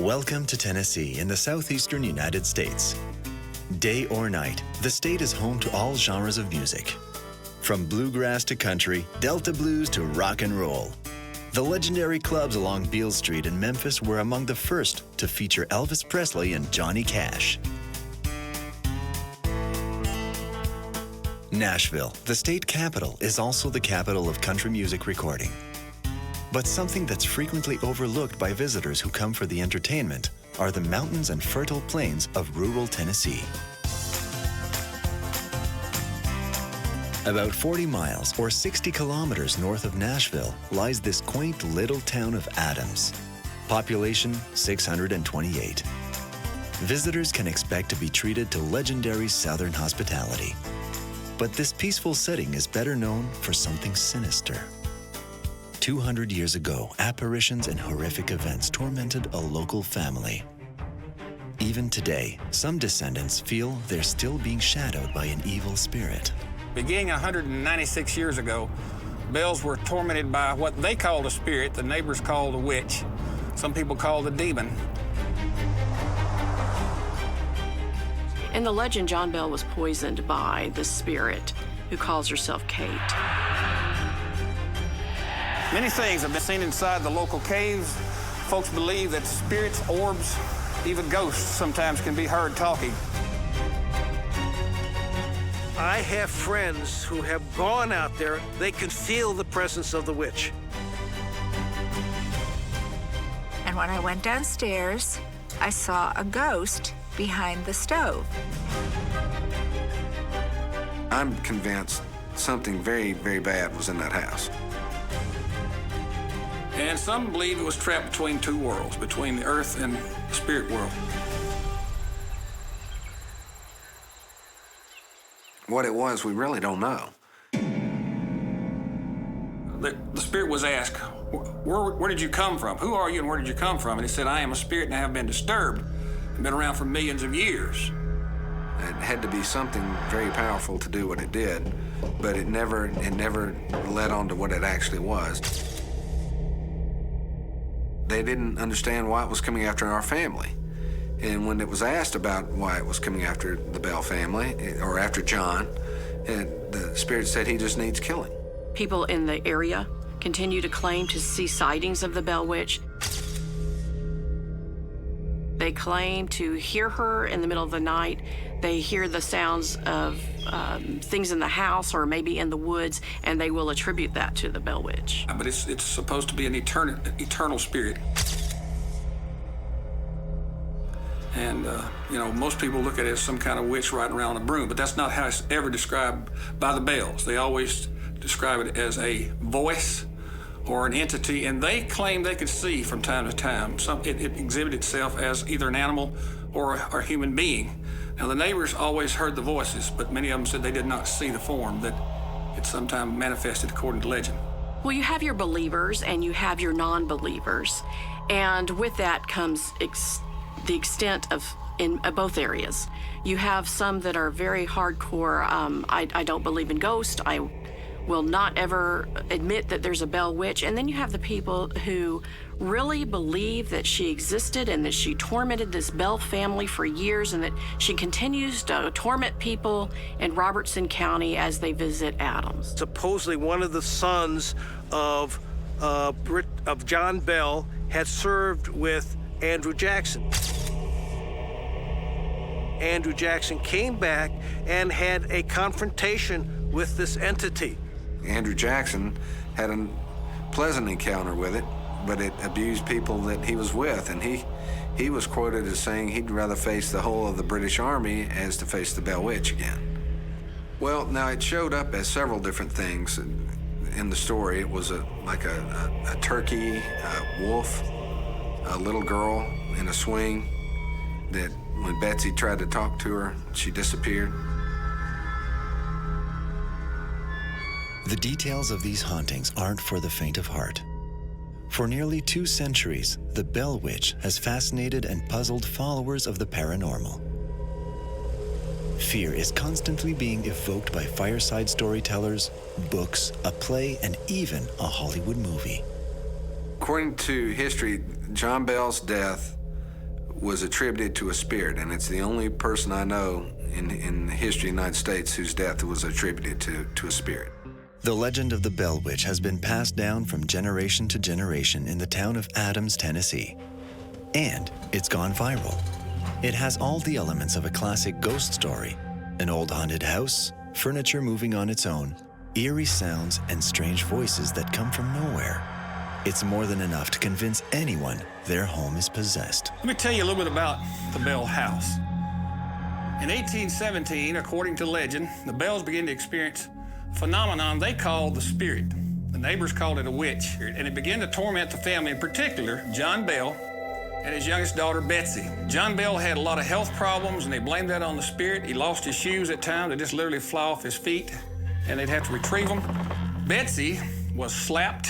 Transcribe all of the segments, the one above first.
Welcome to Tennessee in the southeastern United States. Day or night, the state is home to all genres of music. From bluegrass to country, Delta blues to rock and roll. The legendary clubs along Beale Street in Memphis were among the first to feature Elvis Presley and Johnny Cash. Nashville, the state capital, is also the capital of country music recording. But something that's frequently overlooked by visitors who come for the entertainment are the mountains and fertile plains of rural Tennessee. About 40 miles or 60 kilometers north of Nashville lies this quaint little town of Adams. Population 628. Visitors can expect to be treated to legendary Southern hospitality. But this peaceful setting is better known for something sinister. 200 years ago, apparitions and horrific events tormented a local family. Even today, some descendants feel they're still being shadowed by an evil spirit. Beginning 196 years ago, Bells were tormented by what they called a spirit, the neighbors called a witch, some people called a demon. In the legend, John Bell was poisoned by the spirit who calls herself Kate. Many things have been seen inside the local caves. Folks believe that spirits, orbs, even ghosts sometimes can be heard talking. I have friends who have gone out there. They can feel the presence of the witch. And when I went downstairs, I saw a ghost behind the stove. I'm convinced something very, very bad was in that house. And some believe it was trapped between two worlds, between the earth and the spirit world. What it was, we really don't know. The spirit was asked, where did you come from? Who are you and where did you come from? And he said, I am a spirit and I have been disturbed. I've been around for millions of years. It had to be something very powerful to do what it did, but it never led on to what it actually was. They didn't understand why it was coming after our family. And when it was asked about why it was coming after the Bell family, or after John, the spirit said he just needs killing. People in the area continue to claim to see sightings of the Bell Witch. They claim to hear her in the middle of the night. They hear the sounds of things in the house or maybe in the woods, and they will attribute that to the Bell Witch. But it's supposed to be an eternal spirit. And, most people look at it as some kind of witch riding around on a broom, but that's not how it's ever described by the Bells. They always describe it as a voice or an entity, and they claim they could see from time to time. It exhibited itself as either an animal or a human being. Now, the neighbors always heard the voices, but many of them said they did not see the form, that it sometimes manifested according to legend. Well, you have your believers and you have your non-believers, and with that comes the extent of in both areas. You have some that are very hardcore. I don't believe in ghosts. I will not ever admit that there's a Bell Witch. And then you have the people who really believe that she existed and that she tormented this Bell family for years and that she continues to torment people in Robertson County as they visit Adams. Supposedly one of the sons of John Bell had served with Andrew Jackson. Andrew Jackson came back and had a confrontation with this entity. Andrew Jackson had a pleasant encounter with it, but it abused people that he was with, and he was quoted as saying he'd rather face the whole of the British Army as to face the Bell Witch again. Well, now it showed up as several different things in the story. It was like a turkey, a wolf, a little girl in a swing that when Betsy tried to talk to her, she disappeared. The details of these hauntings aren't for the faint of heart. For nearly 2 centuries, the Bell Witch has fascinated and puzzled followers of the paranormal. Fear is constantly being evoked by fireside storytellers, books, a play, and even a Hollywood movie. According to history, John Bell's death was attributed to a spirit, and it's the only person I know in the history of the United States whose death was attributed to a spirit. The legend of the Bell Witch has been passed down from generation to generation in the town of Adams, Tennessee. And it's gone viral. It has all the elements of a classic ghost story: an old haunted house, furniture moving on its own, eerie sounds, and strange voices that come from nowhere. It's more than enough to convince anyone their home is possessed. Let me tell you a little bit about the Bell house. In 1817, according to legend, the Bells began to experience a phenomenon they called the spirit. The neighbors called it a witch, and it began to torment the family, in particular John Bell and his youngest daughter, Betsy. John Bell had a lot of health problems, and they blamed that on the spirit. He lost his shoes at times. They just literally fly off his feet, and they'd have to retrieve them. Betsy was slapped,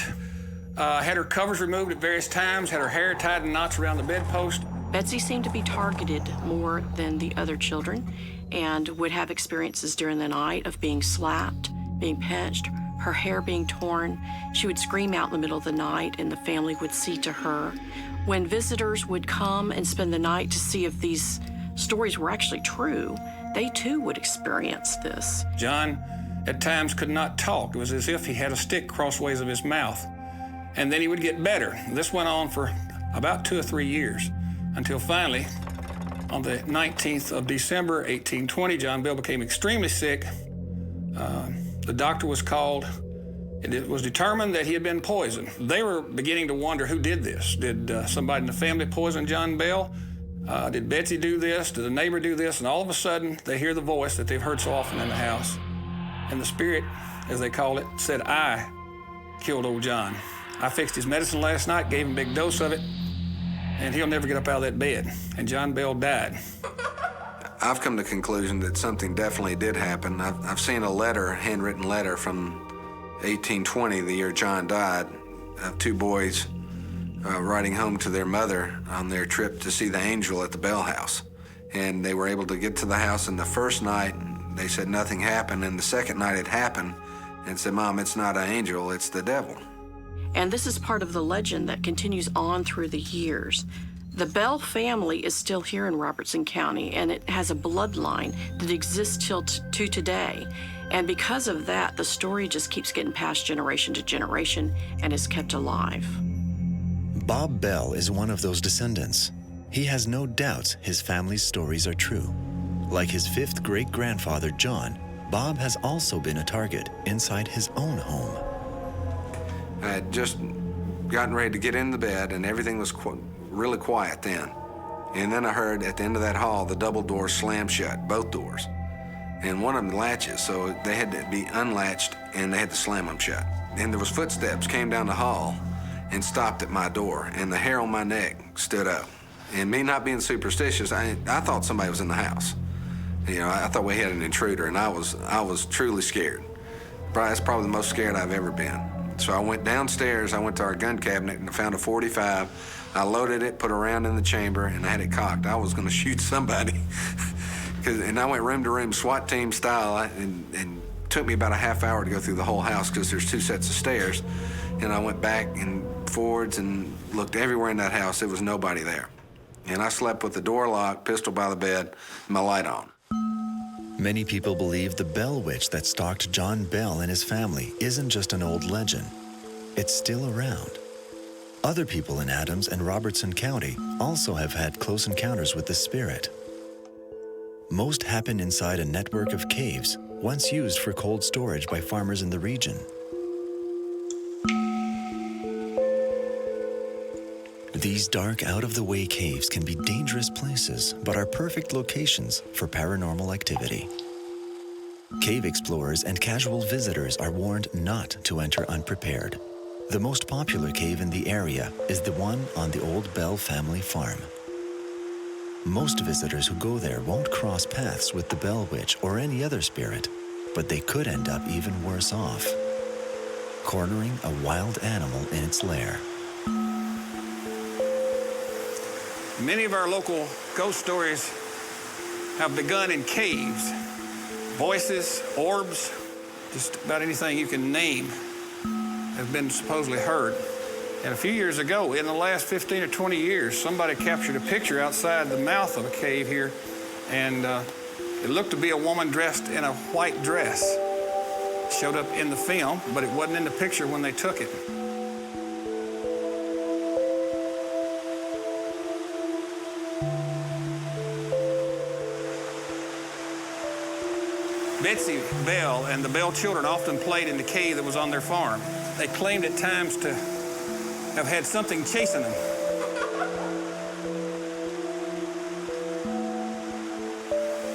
had her covers removed at various times, had her hair tied in knots around the bedpost. Betsy seemed to be targeted more than the other children and would have experiences during the night of being slapped, being pinched, her hair being torn. She would scream out in the middle of the night, and the family would see to her. When visitors would come and spend the night to see if these stories were actually true, they too would experience this. John at times could not talk. It was as if he had a stick crossways of his mouth. And then he would get better. This went on for about 2 or 3 years, until finally, on the 19th of December, 1820, John Bell became extremely sick. The doctor was called. It was determined that he had been poisoned. They were beginning to wonder who did this. Did somebody in the family poison John Bell? Did Betsy do this? Did the neighbor do this? And all of a sudden, they hear the voice that they've heard so often in the house. And the spirit, as they call it, said, "I killed old John. I fixed his medicine last night, gave him a big dose of it, and he'll never get up out of that bed." And John Bell died. I've come to the conclusion that something definitely did happen. I've seen a letter, a handwritten letter from 1820, the year John died, of 2 boys riding home to their mother on their trip to see the angel at the Bell house. And they were able to get to the house, and the first night, they said nothing happened, and the second night it happened, and said, "Mom, it's not an angel, it's the devil." And this is part of the legend that continues on through the years. The Bell family is still here in Robertson County, and it has a bloodline that exists till to today. And because of that, the story just keeps getting passed generation to generation and is kept alive. Bob Bell is one of those descendants. He has no doubts his family's stories are true. Like his 5th great-grandfather, John, Bob has also been a target inside his own home. I had just gotten ready to get in the bed, and everything was really quiet then. And then I heard at the end of that hall, the double doors slam shut, both doors. And one of them latches, so they had to be unlatched, and they had to slam them shut. And there was footsteps came down the hall and stopped at my door, and the hair on my neck stood up. And me not being superstitious, I thought somebody was in the house. You know, I thought we had an intruder, and I was truly scared. That's probably the most scared I've ever been. So I went downstairs, I went to our gun cabinet, and I found a .45. I loaded it, put a round in the chamber, and I had it cocked. I was gonna shoot somebody. And I went room to room, SWAT team style, and it took me about a half hour to go through the whole house because there's 2 sets of stairs. And I went back and forwards and looked everywhere in that house. There was nobody there. And I slept with the door locked, pistol by the bed, and my light on. Many people believe the Bell Witch that stalked John Bell and his family isn't just an old legend. It's still around. Other people in Adams and Robertson County also have had close encounters with the spirit. Most happen inside a network of caves, once used for cold storage by farmers in the region. These dark, out-of-the-way caves can be dangerous places, but are perfect locations for paranormal activity. Cave explorers and casual visitors are warned not to enter unprepared. The most popular cave in the area is the one on the old Bell family farm. Most visitors who go there won't cross paths with the Bell Witch or any other spirit, but they could end up even worse off, cornering a wild animal in its lair. Many of our local ghost stories have begun in caves. Voices, orbs, just about anything you can name has been supposedly heard. And a few years ago, in the last 15 or 20 years, somebody captured a picture outside the mouth of a cave here, and it looked to be a woman dressed in a white dress. It showed up in the film, but it wasn't in the picture when they took it. Betsy Bell and the Bell children often played in the cave that was on their farm. They claimed at times to have had something chasing them.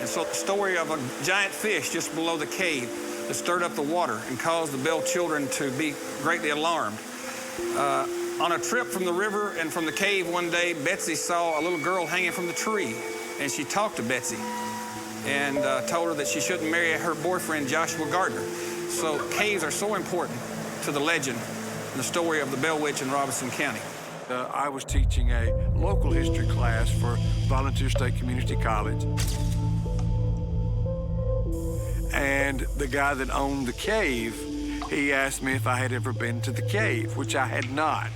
And so the story of a giant fish just below the cave that stirred up the water and caused the Bell children to be greatly alarmed. On a trip from the river and from the cave one day, Betsy saw a little girl hanging from the tree, and she talked to Betsy and told her that she shouldn't marry her boyfriend, Joshua Gardner. So caves are so important to the legend and the story of the Bell Witch in Robeson County. I was teaching a local history class for Volunteer State Community College. And the guy that owned the cave, he asked me if I had ever been to the cave, which I had not.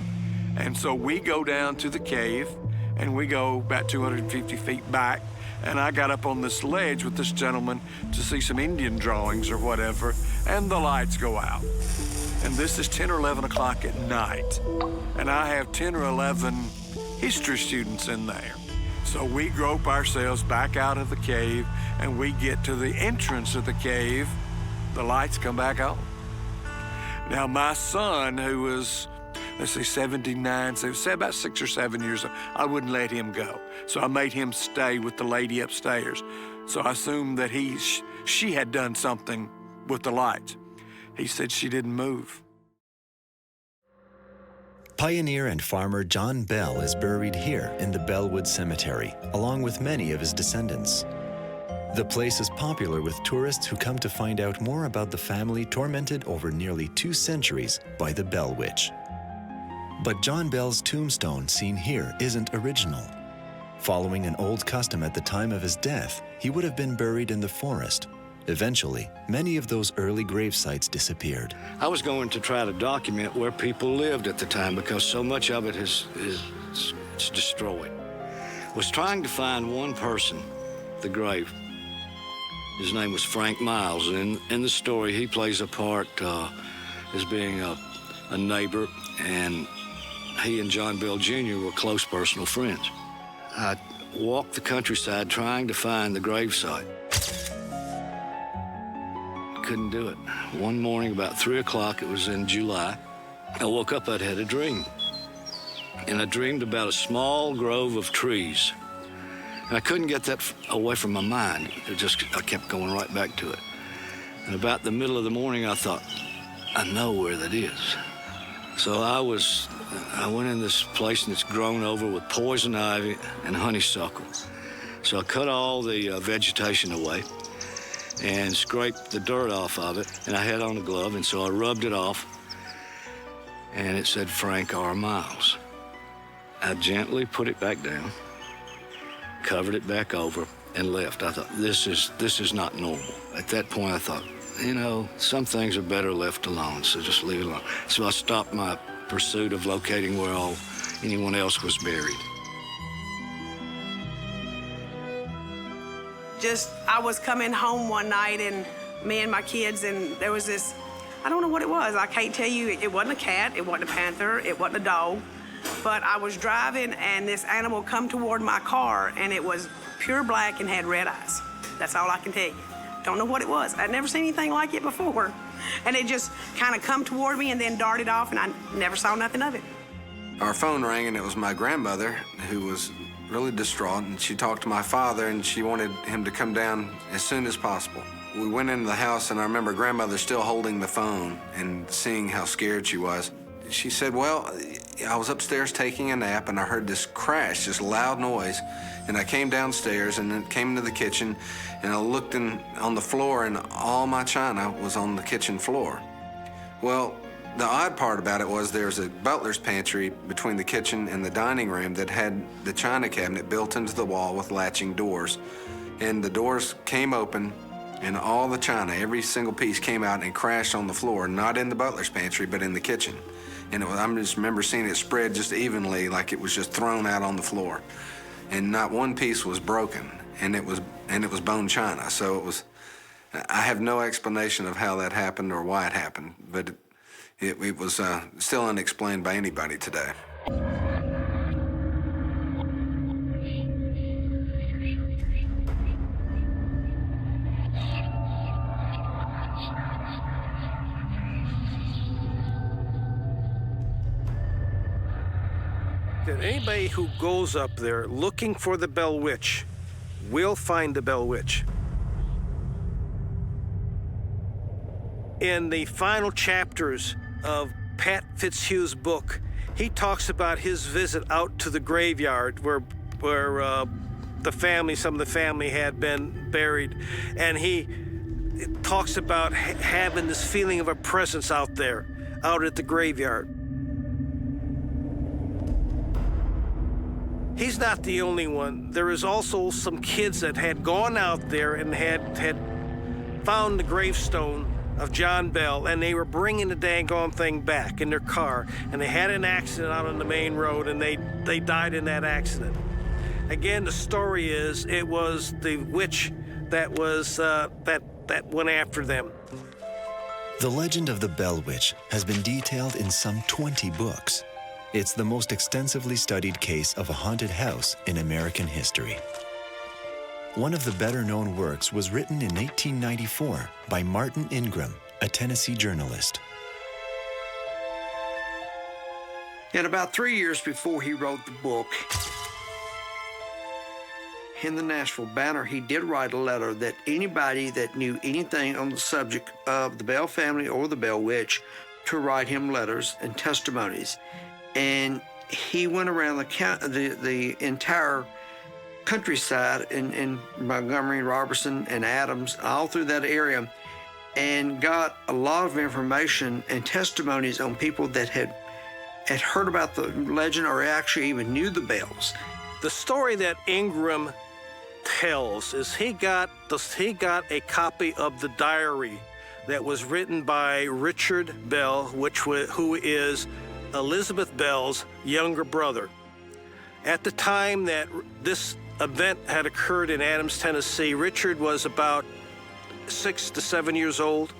And so we go down to the cave, and we go about 250 feet back, and I got up on this ledge with this gentleman to see some Indian drawings or whatever, and the lights go out. And this is 10 or 11 o'clock at night, and I have 10 or 11 history students in there. So we grope ourselves back out of the cave, and we get to the entrance of the cave. The lights come back on. Now, my son, who was, let's say, 79, so say about 6 or 7 years old, I wouldn't let him go. So I made him stay with the lady upstairs. So I assumed that she had done something with the lights. He said she didn't move. Pioneer and farmer John Bell is buried here in the Bellwood Cemetery, along with many of his descendants. The place is popular with tourists who come to find out more about the family tormented over nearly 2 centuries by the Bell Witch. But John Bell's tombstone seen here isn't original. Following an old custom at the time of his death, he would have been buried in the forest. Eventually, many of those early grave sites disappeared. I was going to try to document where people lived at the time because so much of it is destroyed. Was trying to find one person, the grave. His name was Frank Miles, and in the story, he plays a part as being a neighbor, and he and John Bell Jr. were close personal friends. I walked the countryside trying to find the gravesite. Couldn't do it. One morning, about 3 o'clock, it was in July, I woke up, I'd had a dream. And I dreamed about a small grove of trees. And I couldn't get that away from my mind. I kept going right back to it. And about the middle of the morning, I thought, I know where that is. So I went in this place and it's grown over with poison ivy and honeysuckle. So I cut all the vegetation away and scraped the dirt off of it, and I had on a glove, and so I rubbed it off, and it said Frank R. Miles. I gently put it back down, covered it back over, and left. I thought, this is not normal. At that point, I thought, you know, some things are better left alone, so just leave it alone. So I stopped my pursuit of locating where anyone else was buried. I was coming home one night, and me and my kids, and there was this, I don't know what it was. I can't tell you. It wasn't a cat, it wasn't a panther, it wasn't a dog. But I was driving, and this animal come toward my car, and it was pure black and had red eyes. That's all I can tell you. Don't know what it was. I'd never seen anything like it before. And it just kind of come toward me and then darted off, and I never saw nothing of it. Our phone rang, and it was my grandmother, who was really distraught, and she talked to my father, and she wanted him to come down as soon as possible. We went into the house, and I remember grandmother still holding the phone and seeing how scared she was. She said, well, I was upstairs taking a nap, and I heard this crash, this loud noise, and I came downstairs and then came into the kitchen, and I looked on the floor, and all my china was on the kitchen floor. Well, the odd part about it was there's a butler's pantry between the kitchen and the dining room that had the china cabinet built into the wall with latching doors. And the doors came open, And all the china, every single piece came out and crashed on the floor, not in the butler's pantry, but in the kitchen. And I just remember seeing it spread just evenly, like it was just thrown out on the floor. And not one piece was broken, and it was bone china. So it was, I have no explanation of how that happened or why it happened, but it was still unexplained by anybody today. That anybody who goes up there looking for the Bell Witch will find the Bell Witch. In the final chapters of Pat Fitzhugh's book, he talks about his visit out to the graveyard where some of the family had been buried, and he talks about having this feeling of a presence out there, out at the graveyard. He's not the only one. There is also some kids that had gone out there and had found the gravestone of John Bell, and they were bringing the dang thing back in their car, and they had an accident out on the main road, and they died in that accident. Again, the story is it was the witch that was that went after them. The legend of the Bell Witch has been detailed in some 20 books. It's the most extensively studied case of a haunted house in American history. One of the better-known works was written in 1894 by Martin Ingram, a Tennessee journalist. And about 3 years before he wrote the book, in the Nashville Banner, he did write a letter that anybody that knew anything on the subject of the Bell family or the Bell Witch to write him letters and testimonies. And he went around the entire countryside in Montgomery, Robertson, and Adams, all through that area, and got a lot of information and testimonies on people that had heard about the legend or actually even knew the Bells. The story that Ingram tells is he got a copy of the diary that was written by Richard Bell, who is Elizabeth Bell's younger brother. At the time that this event had occurred in Adams, Tennessee, Richard was about 6 to 7 years old.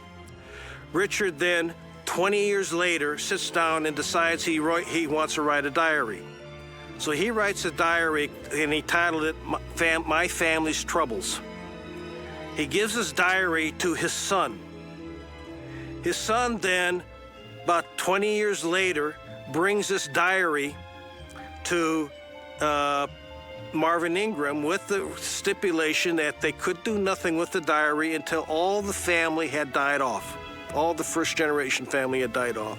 Richard then, 20 years later, sits down and decides he wants to write a diary. So he writes a diary, and he titled it My Family's Troubles. He gives his diary to his son. His son then, about 20 years later, brings this diary to Marvin Ingram with the stipulation that they could do nothing with the diary until all the family had died off. All the first-generation family had died off.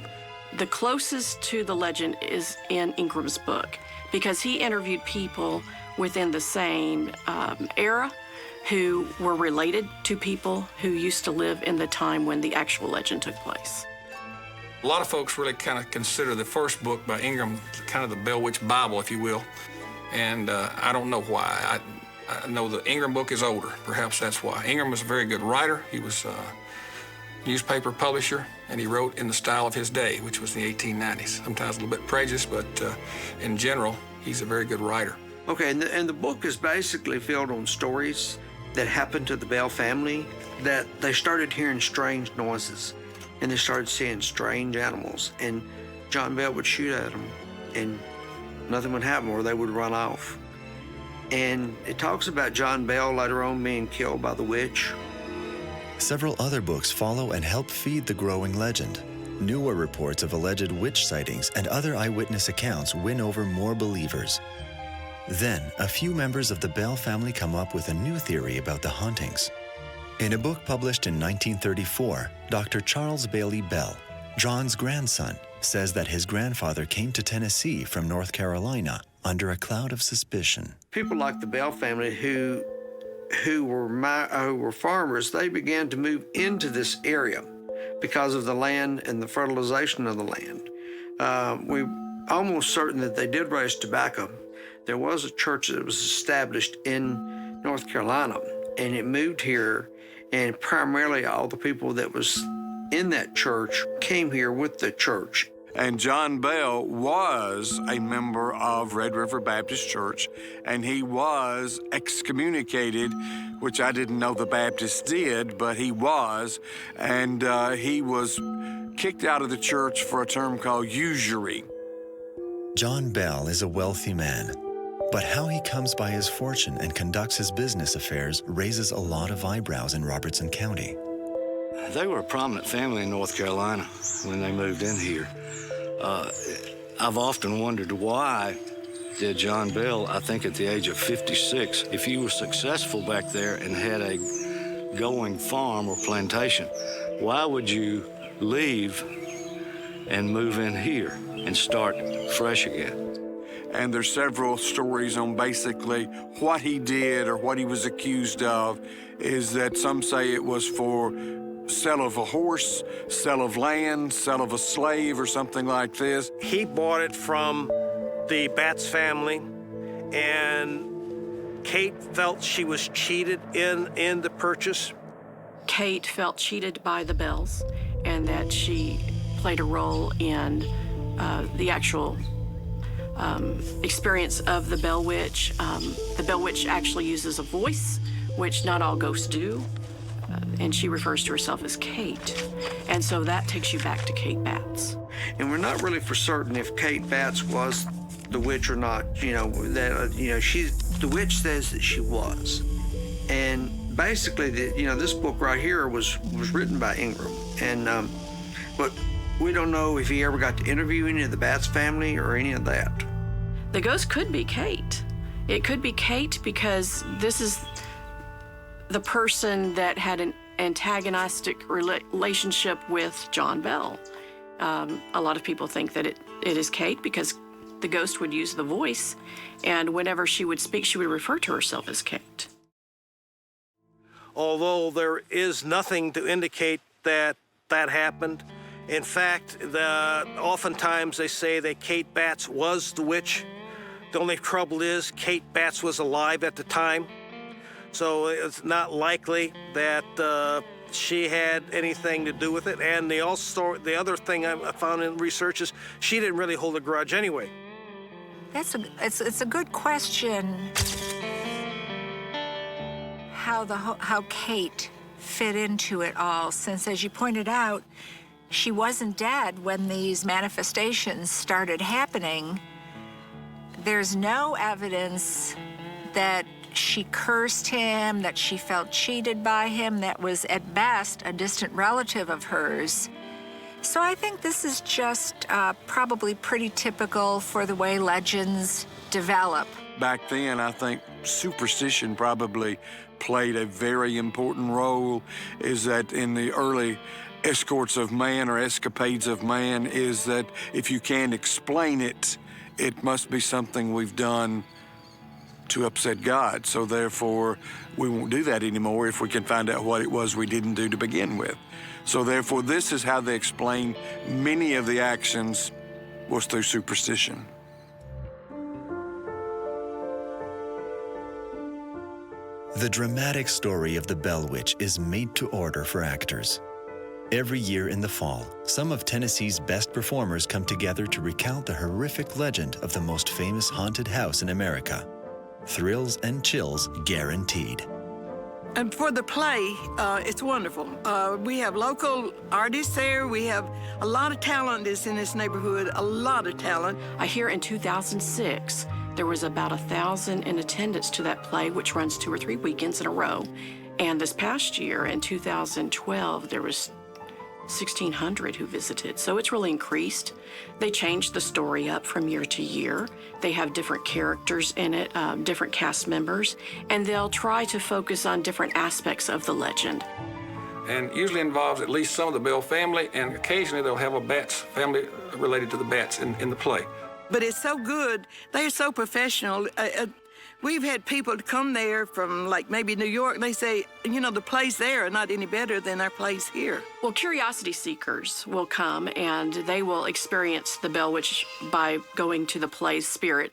The closest to the legend is in Ingram's book, because he interviewed people within the same era who were related to people who used to live in the time when the actual legend took place. A lot of folks really kind of consider the first book by Ingram kind of the Bell Witch Bible, if you will, and I don't know why. I know the Ingram book is older. Perhaps that's why. Ingram was a very good writer. He was a newspaper publisher, and he wrote in the style of his day, which was the 1890s. Sometimes a little bit prejudiced, but in general, he's a very good writer. Okay, and the book is basically filled on stories that happened to the Bell family, that they started hearing strange noises, and they started seeing strange animals, and John Bell would shoot at them, and nothing would happen, or they would run off. And it talks about John Bell later on being killed by the witch. Several other books follow and help feed the growing legend. Newer reports of alleged witch sightings and other eyewitness accounts win over more believers. Then, a few members of the Bell family come up with a new theory about the hauntings. In a book published in 1934, Dr. Charles Bailey Bell, John's grandson, says that his grandfather came to Tennessee from North Carolina under a cloud of suspicion. People like the Bell family who were farmers, they began to move into this area because of the land and the fertilization of the land. We're almost certain that they did raise tobacco. There was a church that was established in North Carolina, and it moved here And primarily all the people that was in that church came here with the church. And John Bell was a member of Red River Baptist Church, and he was excommunicated, which I didn't know the Baptists did, but he was. And he was kicked out of the church for a term called usury. John Bell is a wealthy man, but how he comes by his fortune and conducts his business affairs raises a lot of eyebrows in Robertson County. They were a prominent family in North Carolina when they moved in here. I've often wondered why did John Bell, I think at the age of 56, if you were successful back there and had a going farm or plantation, why would you leave and move in here and start fresh again? And there's several stories on basically what he did or what he was accused of, is that some say it was for sale of a horse, sale of land, sale of a slave, or something like this. He bought it from the Batts family, and Kate felt she was cheated in the purchase. Kate felt cheated by the Bells, and that she played a role in the actual experience of the Bell Witch. The Bell Witch actually uses a voice, which not all ghosts do, and she refers to herself as Kate. And so that takes you back to Kate Batts. And we're not really for certain if Kate Batts was the witch or not. The witch says that she was. And basically, this book right here was written by Ingram. And but we don't know if he ever got to interview any of the Batts family or any of that. The ghost could be Kate. It could be Kate because this is the person that had an antagonistic relationship with John Bell. A lot of people think that it is Kate because the ghost would use the voice, and whenever she would speak, she would refer to herself as Kate. Although there is nothing to indicate that that happened. In fact, oftentimes they say that Kate Batts was the witch. The only trouble is Kate Batts was alive at the time, so it's not likely that she had anything to do with it. And the other thing I found in research is she didn't really hold a grudge anyway. It's a good question. How Kate fit into it all, since, as you pointed out, she wasn't dead when these manifestations started happening. There's no evidence that she cursed him, that she felt cheated by him. That was, at best, a distant relative of hers. So I think this is just probably pretty typical for the way legends develop. Back then, I think superstition probably played a very important role, is that in the early escorts of man or escapades of man, is that if you can't explain it, it must be something we've done to upset God. So therefore, we won't do that anymore if we can find out what it was we didn't do to begin with. So therefore, this is how they explain many of the actions was through superstition. The dramatic story of the Bell Witch is made to order for actors. Every year in the fall, some of Tennessee's best performers come together to recount the horrific legend of the most famous haunted house in America. Thrills and chills guaranteed. And for the play, it's wonderful. We have local artists there. We have a lot of talent is in this neighborhood, a lot of talent. I hear in 2006, there was about 1,000 in attendance to that play, which runs 2 or 3 weekends in a row. And this past year, in 2012, there was 1,600 who visited, so it's really increased. They changed the story up from year to year. They have different characters in it, different cast members, and they'll try to focus on different aspects of the legend. And usually involves at least some of the Bell family, and occasionally they'll have a Batts family related to the Batts in the play. But it's so good. They're so professional. We've had people come there from, like, maybe New York, and they say, the plays there are not any better than our plays here. Well, curiosity seekers will come, and they will experience the Bell Witch by going to the play's spirit.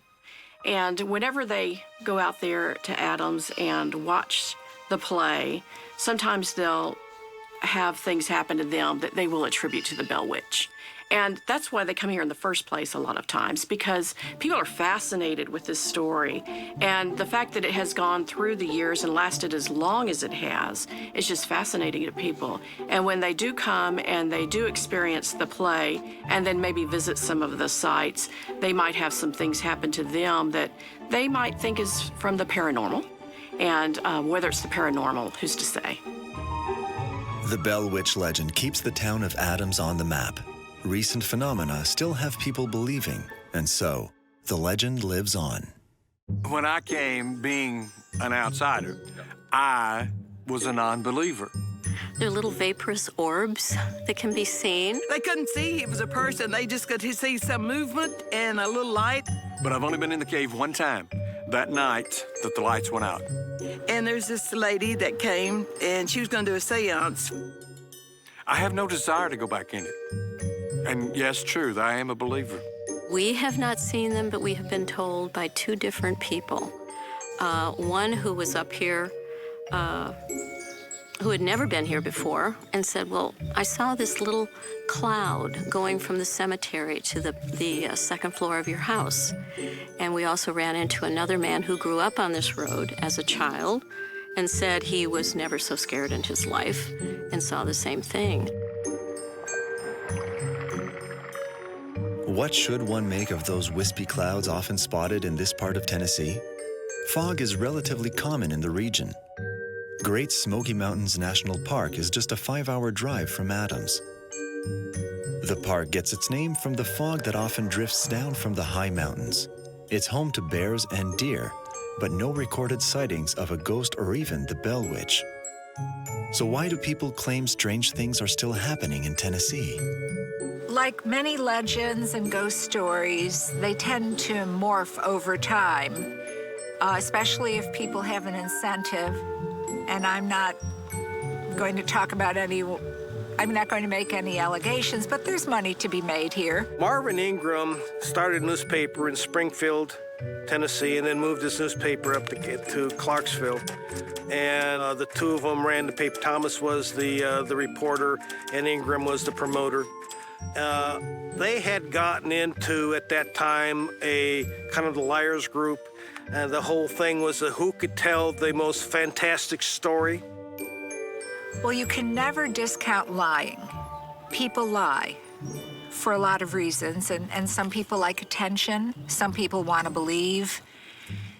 And whenever they go out there to Adams and watch the play, sometimes they'll have things happen to them that they will attribute to the Bell Witch. And that's why they come here in the first place a lot of times, because people are fascinated with this story. And the fact that it has gone through the years and lasted as long as it has is just fascinating to people. And when they do come and they do experience the play and then maybe visit some of the sites, they might have some things happen to them that they might think is from the paranormal. And whether it's the paranormal, who's to say? The Bell Witch legend keeps the town of Adams on the map. Recent phenomena still have people believing, and so the legend lives on. When I came, being an outsider, I was a non-believer. They're little vaporous orbs that can be seen. They couldn't see it was a person. They just could see some movement and a little light. But I've only been in the cave one time, that night that the lights went out. And there's this lady that came, and she was going to do a seance. I have no desire to go back in it. And yes, true, I am a believer. We have not seen them, but we have been told by two different people. One who was up here, who had never been here before, and said, well, I saw this little cloud going from the cemetery to the second floor of your house. And we also ran into another man who grew up on this road as a child and said he was never so scared in his life and saw the same thing. What should one make of those wispy clouds often spotted in this part of Tennessee? Fog is relatively common in the region. Great Smoky Mountains National Park is just a 5-hour drive from Adams. The park gets its name from the fog that often drifts down from the high mountains. It's home to bears and deer, but no recorded sightings of a ghost or even the Bell Witch. So why do people claim strange things are still happening in Tennessee? Like many legends and ghost stories, they tend to morph over time, especially if people have an incentive. And I'm not going to make any allegations, but there's money to be made here. Marvin Ingram started a newspaper in Springfield, Tennessee, and then moved his newspaper up to Clarksville. And the two of them ran the paper. Thomas was the reporter, and Ingram was the promoter. They had gotten into, at that time, a kind of the liars group. And the whole thing was who could tell the most fantastic story. Well, you can never discount lying. People lie for a lot of reasons, and some people like attention, some people want to believe.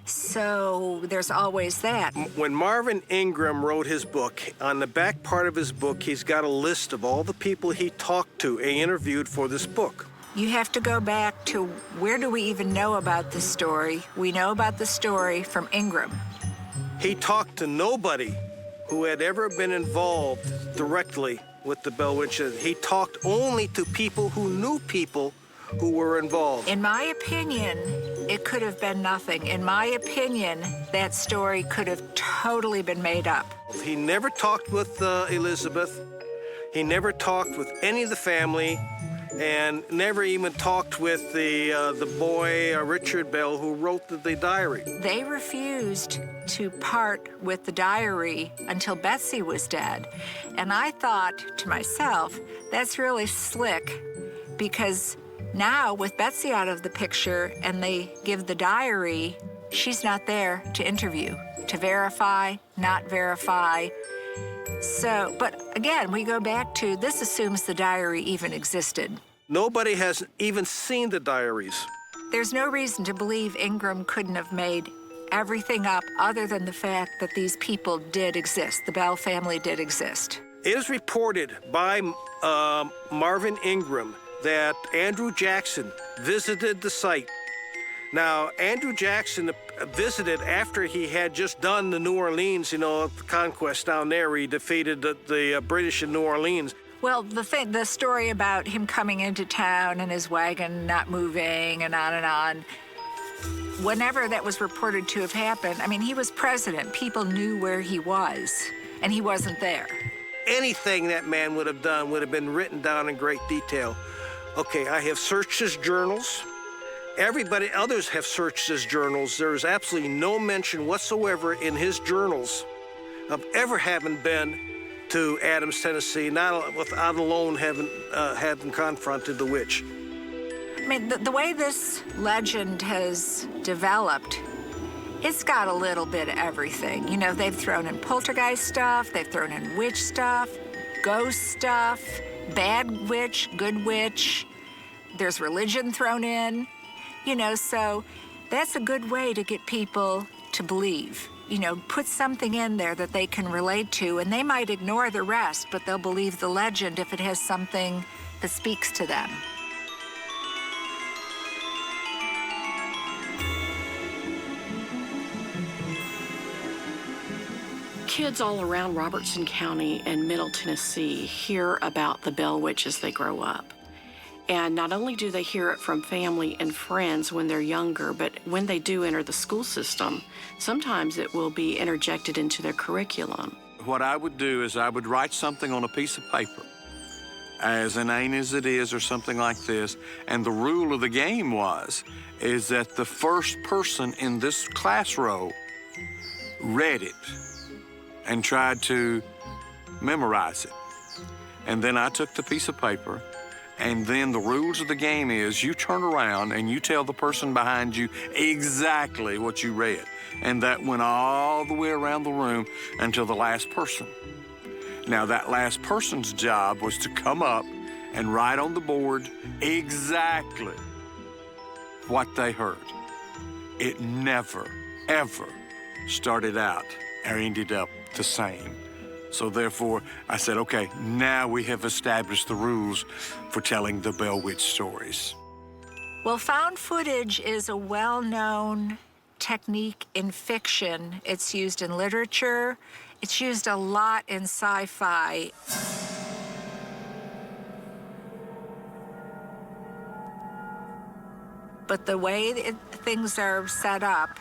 So there's always that. When Marvin Ingram wrote his book, on the back part of his book, he's got a list of all the people he talked to and interviewed for this book. You have to go back to where do we even know about this story? We know about the story from Ingram. He talked to nobody who had ever been involved directly with the Bell Witch. He talked only to people who knew people who were involved. In my opinion, it could have been nothing. In my opinion, that story could have totally been made up. He never talked with Elizabeth. He never talked with any of the family, and never even talked with the boy, Richard Bell, who wrote the diary. They refused to part with the diary until Betsy was dead. And I thought to myself, that's really slick, because now with Betsy out of the picture and they give the diary, she's not there to interview, to verify, not verify. So, but again, we go back to this assumes the diary even existed. Nobody has even seen the diaries. There's no reason to believe Ingram couldn't have made everything up other than the fact that these people did exist. The Bell family did exist. It is reported by Marvin Ingram that Andrew Jackson visited the site. Now, Andrew Jackson visited after he had just done the New Orleans, the conquest down there, where he defeated the British in New Orleans. Well, the story about him coming into town and his wagon not moving and on, whenever that was reported to have happened, I mean, he was president. People knew where he was, and he wasn't there. Anything that man would have done would have been written down in great detail. Okay, I have searched his journals. Others have searched his journals. There is absolutely no mention whatsoever in his journals of ever having been to Adams, Tennessee, not without alone having confronted the witch. I mean, the way this legend has developed, it's got a little bit of everything. You know, they've thrown in poltergeist stuff, they've thrown in witch stuff, ghost stuff, bad witch, good witch. There's religion thrown in, you know, so that's a good way to get people to believe. You know, put something in there that they can relate to, and they might ignore the rest, but they'll believe the legend if it has something that speaks to them. Kids all around Robertson County and Middle Tennessee hear about the Bell Witch as they grow up. And not only do they hear it from family and friends when they're younger, but when they do enter the school system, sometimes it will be interjected into their curriculum. What I would do is I would write something on a piece of paper, as inane as it is or something like this, and the rule of the game is that the first person in this class row read it and tried to memorize it. And then I took the piece of paper, and then the rules of the game is you turn around and you tell the person behind you exactly what you read. And that went all the way around the room until the last person. Now, that last person's job was to come up and write on the board exactly what they heard. It never, ever started out or ended up the same. So therefore, I said, okay, now we have established the rules for telling the Bell Witch stories. Well, found footage is a well-known technique in fiction. It's used in literature. It's used a lot in sci-fi. But the way things are set up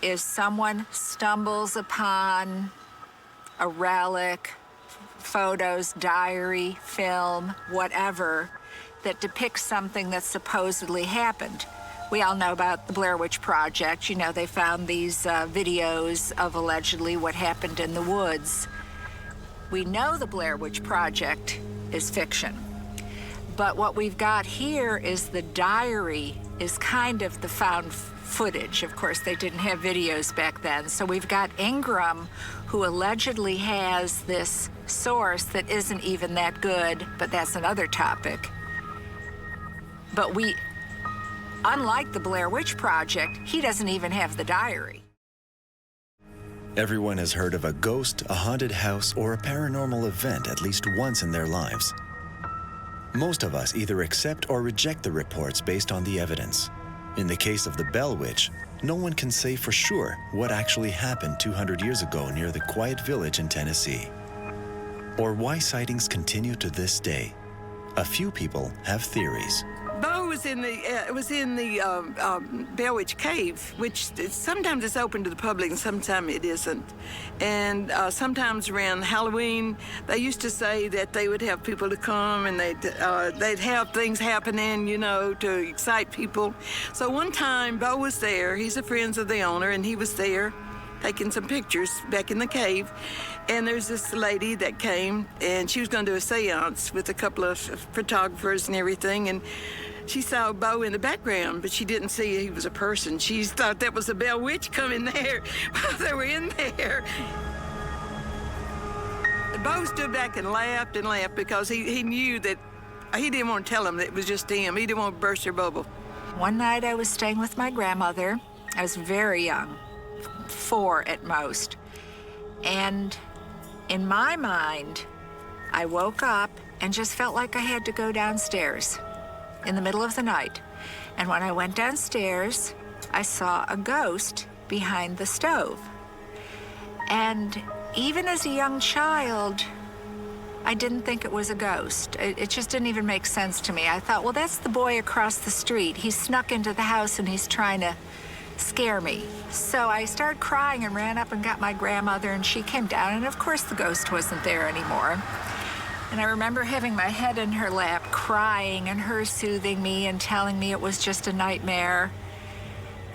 is someone stumbles upon a relic, photos, diary, film, whatever, that depicts something that supposedly happened. We all know about the Blair Witch Project. You know, they found these videos of allegedly what happened in the woods. We know the Blair Witch Project is fiction. But what we've got here is the diary is kind of the found footage. Of course, they didn't have videos back then. So we've got Ingram, who allegedly has this source that isn't even that good, but that's another topic. But unlike the Blair Witch Project, he doesn't even have the diary. Everyone has heard of a ghost, a haunted house, or a paranormal event at least once in their lives. Most of us either accept or reject the reports based on the evidence. In the case of the Bell Witch, no one can say for sure what actually happened 200 years ago near the quiet village in Tennessee, or why sightings continue to this day. A few people have theories. Bo was in the Bell Witch Cave, which sometimes it's open to the public and sometimes it isn't. And sometimes around Halloween, they used to say that they would have people to come and they'd have things happening, you know, to excite people. So one time, Bo was there. He's a friend of the owner, and he was there taking some pictures back in the cave. And there's this lady that came, and she was going to do a seance with a couple of photographers and everything. And she saw Bo in the background, but she didn't see he was a person. She thought that was a Bell Witch coming there while they were in there. Bo stood back and laughed because he knew that he didn't want to tell them that it was just him. He didn't want to burst their bubble. One night I was staying with my grandmother. I was very young, 4 at most. And in my mind, I woke up and just felt like I had to go downstairs in the middle of the night. And when I went downstairs, I saw a ghost behind the stove. And even as a young child, I didn't think it was a ghost. It just didn't even make sense to me. I thought, well, that's the boy across the street. He snuck into the house and he's trying to scare me. So I started crying and ran up and got my grandmother, and she came down, and of course the ghost wasn't there anymore. And I remember having my head in her lap, crying, and her soothing me and telling me it was just a nightmare.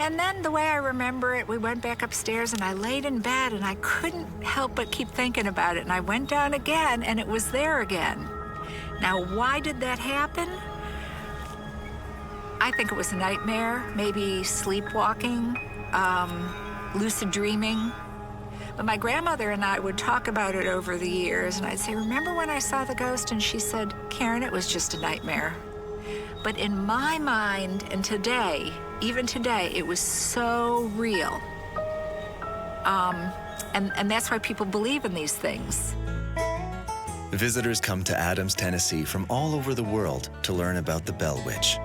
And then the way I remember it, we went back upstairs and I laid in bed and I couldn't help but keep thinking about it. And I went down again and it was there again. Now, why did that happen? I think it was a nightmare, maybe sleepwalking, lucid dreaming. But my grandmother and I would talk about it over the years, and I'd say, remember when I saw the ghost? And she said, Karen, it was just a nightmare. But in my mind, and today, even today, it was so real. And that's why people believe in these things. Visitors come to Adams, Tennessee from all over the world to learn about the Bell Witch.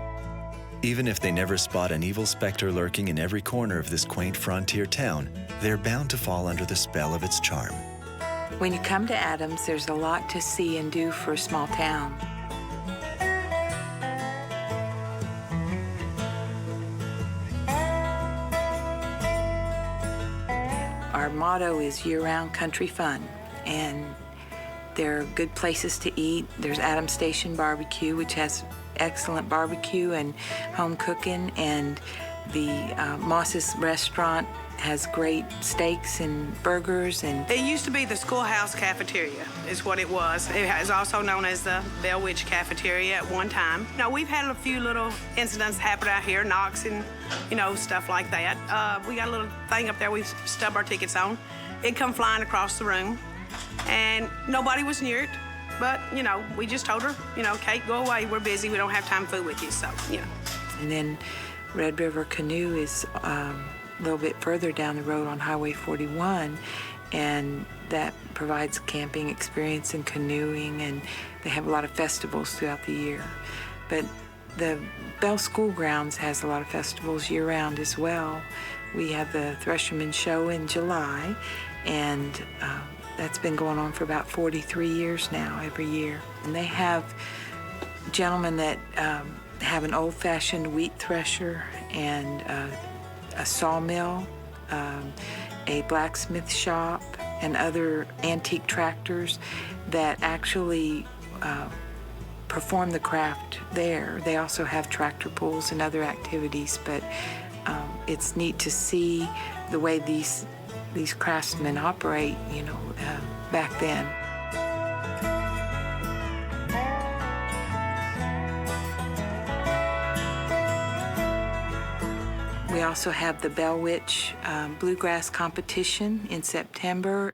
Even if they never spot an evil specter lurking in every corner of this quaint frontier town, they're bound to fall under the spell of its charm. When you come to Adams, there's a lot to see and do for a small town. Our motto is year-round country fun, and there are good places to eat. There's Adams Station Barbecue, which has excellent barbecue and home cooking, and the Moss's restaurant has great steaks and burgers. And it used to be the schoolhouse cafeteria is what it was. It is also known as the Bell Witch Cafeteria at one time. You know, we've had a few little incidents happen out here, knocks and, you know, stuff like that. We got a little thing up there we stub our tickets on. It come flying across the room, and nobody was near it. But, you know, we just told her, you know, Kate, go away. We're busy. We don't have time to fool with you, so, you know. And then Red River Canoe is a little bit further down the road on Highway 41, and that provides camping experience and canoeing, and they have a lot of festivals throughout the year. But the Bell School Grounds has a lot of festivals year-round as well. We have the Thresherman Show in July, and that's been going on for about 43 years now, every year. And they have gentlemen that have an old-fashioned wheat thresher and a sawmill, a blacksmith shop, and other antique tractors that actually perform the craft there. They also have tractor pulls and other activities, but it's neat to see the way these craftsmen operate, you know, back then. We also have the Bell Witch Bluegrass Competition in September.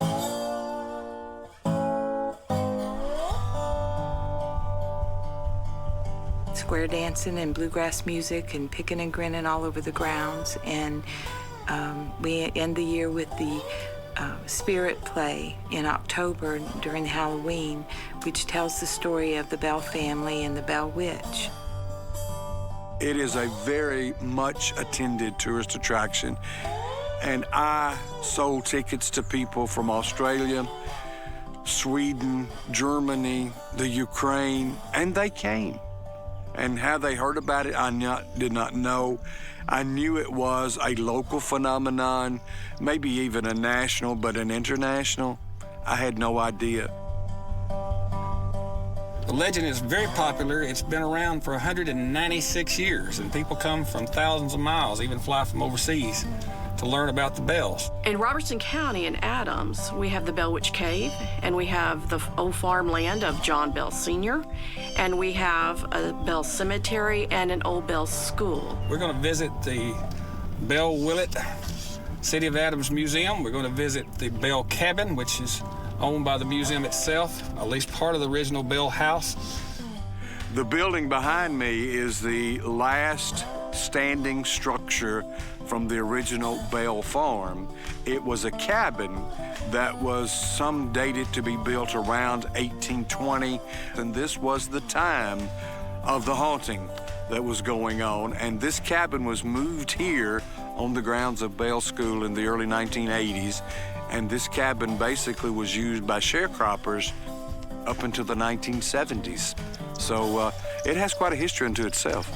Square dancing and bluegrass music and picking and grinning all over the grounds. And we end the year with the Spirit Play in October during Halloween, which tells the story of the Bell family and the Bell Witch. It is a very much attended tourist attraction, and I sold tickets to people from Australia, Sweden, Germany, the Ukraine, and they came. And how they heard about it, I did not know. I knew it was a local phenomenon, maybe even a national, but an international, I had no idea. The legend is very popular. It's been around for 196 years, and people come from thousands of miles, even fly from overseas, to learn about the bells. In Robertson County in Adams, we have the Bell Witch Cave, and we have the old farmland of John Bell Sr., and we have a Bell Cemetery and an old Bell School. We're going to visit the Bell Willett City of Adams Museum. We're going to visit the Bell Cabin, which is owned by the museum itself, at least part of the original Bell House. The building behind me is the last standing structure from the original Bell Farm. It was a cabin that was some dated to be built around 1820, and this was the time of the haunting that was going on, and this cabin was moved here on the grounds of Bell School in the early 1980s, and this cabin basically was used by sharecroppers up until the 1970s. So it has quite a history unto itself.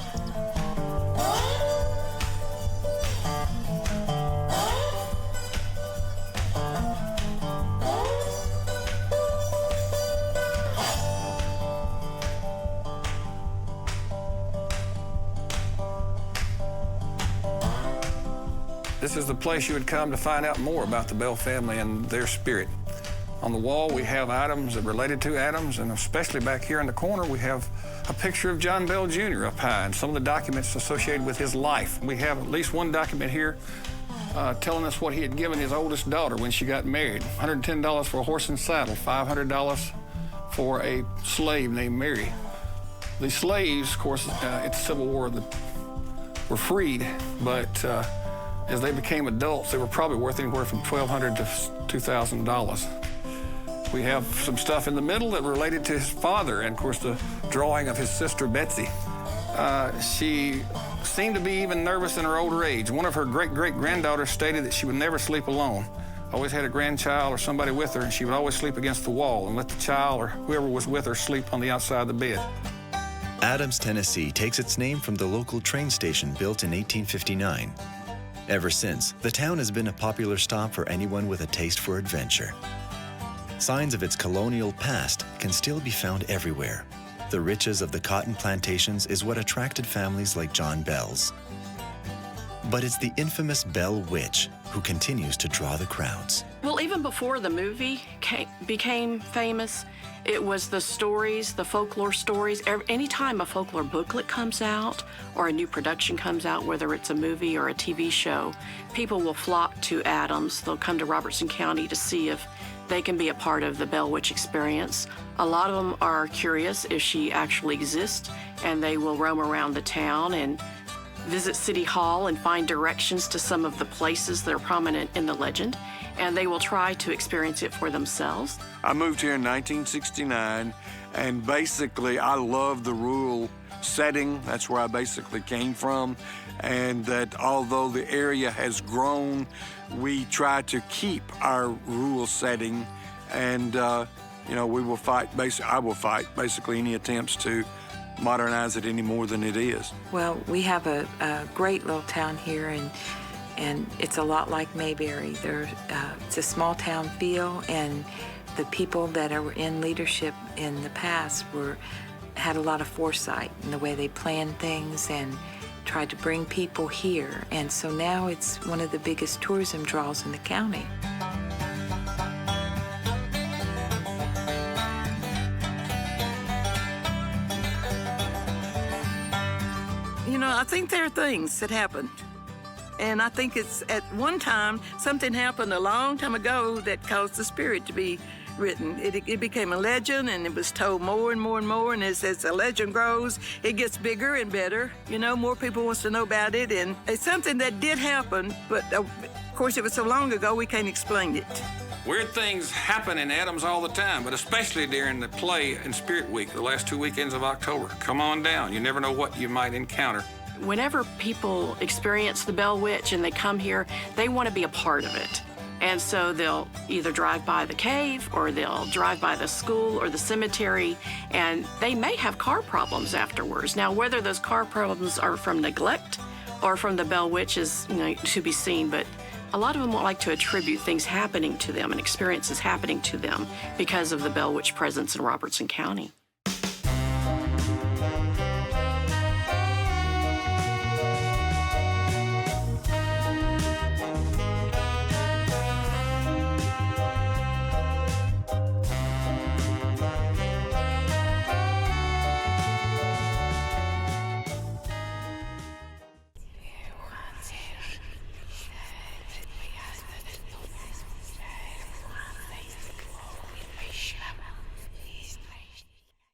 This is the place you would come to find out more about the Bell family and their spirit. On the wall, we have items that related to Adams, and especially back here in the corner, we have a picture of John Bell Jr. up high and some of the documents associated with his life. We have at least one document here telling us what he had given his oldest daughter when she got married. $110 for a horse and saddle, $500 for a slave named Mary. The slaves, of course, at the Civil War, were freed, but as they became adults, they were probably worth anywhere from $1,200 to $2,000. We have some stuff in the middle that related to his father, and of course the drawing of his sister Betsy. She seemed to be even nervous in her older age. One of her great-great-granddaughters stated that she would never sleep alone. Always had a grandchild or somebody with her, and she would always sleep against the wall and let the child or whoever was with her sleep on the outside of the bed. Adams, Tennessee takes its name from the local train station built in 1859. Ever since, the town has been a popular stop for anyone with a taste for adventure. Signs of its colonial past can still be found everywhere. The riches of the cotton plantations is what attracted families like John Bell's. But it's the infamous Bell Witch who continues to draw the crowds. Well, even before the movie became famous, it was the stories, the folklore stories. Anytime a folklore booklet comes out or a new production comes out, whether it's a movie or a TV show, people will flock to Adams. They'll come to Robertson County to see if they can be a part of the Bell Witch experience. A lot of them are curious if she actually exists, and they will roam around the town and visit City Hall and find directions to some of the places that are prominent in the legend, and they will try to experience it for themselves. I moved here in 1969, and basically I love the rural setting. That's where I basically came from, and that although the area has grown, we try to keep our rural setting, and we will fight. I will fight basically any attempts to modernize it any more than it is. Well, we have a great little town here, and it's a lot like Mayberry. It's a small town feel, and the people that are in leadership in the past had a lot of foresight in the way they planned things and tried to bring people here. And so now it's one of the biggest tourism draws in the county. I think there are things that happened. And I think it's at one time, something happened a long time ago that caused the spirit to be written. It became a legend, and it was told more and more and more. And as the legend grows, it gets bigger and better. More people wants to know about it. And it's something that did happen, but of course it was so long ago, we can't explain it. Weird things happen in Adams all the time, but especially during the Play and Spirit Week, the last 2 weekends of October. Come on down. You never know what you might encounter. Whenever people experience the Bell Witch and they come here, they want to be a part of it. And so they'll either drive by the cave or they'll drive by the school or the cemetery, and they may have car problems afterwards. Now, whether those car problems are from neglect or from the Bell Witch is to be seen, but a lot of them like to attribute things happening to them and experiences happening to them because of the Bell Witch presence in Robertson County.